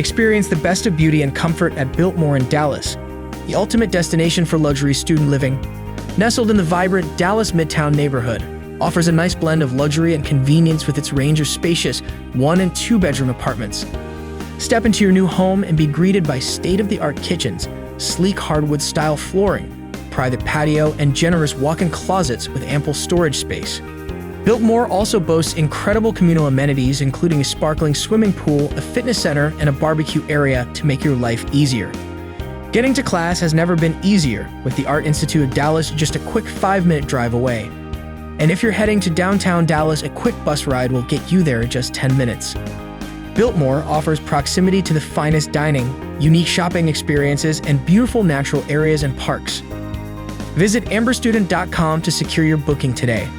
Experience the best of beauty and comfort at Biltmore in Dallas, the ultimate destination for luxury student living. Nestled in the vibrant Dallas Midtown neighborhood, offers a nice blend of luxury and convenience with its range of spacious 1- and 2-bedroom apartments. Step into your new home and be greeted by state-of-the-art kitchens, sleek hardwood-style flooring, private patio, and generous walk-in closets with ample storage space. Biltmore also boasts incredible communal amenities, including a sparkling swimming pool, a fitness center, and a barbecue area to make your life easier. Getting to class has never been easier, with the Art Institute of Dallas just a quick 5-minute drive away. And if you're heading to downtown Dallas, a quick bus ride will get you there in just 10 minutes. Biltmore offers proximity to the finest dining, unique shopping experiences, and beautiful natural areas and parks. Visit amberstudent.com to secure your booking today.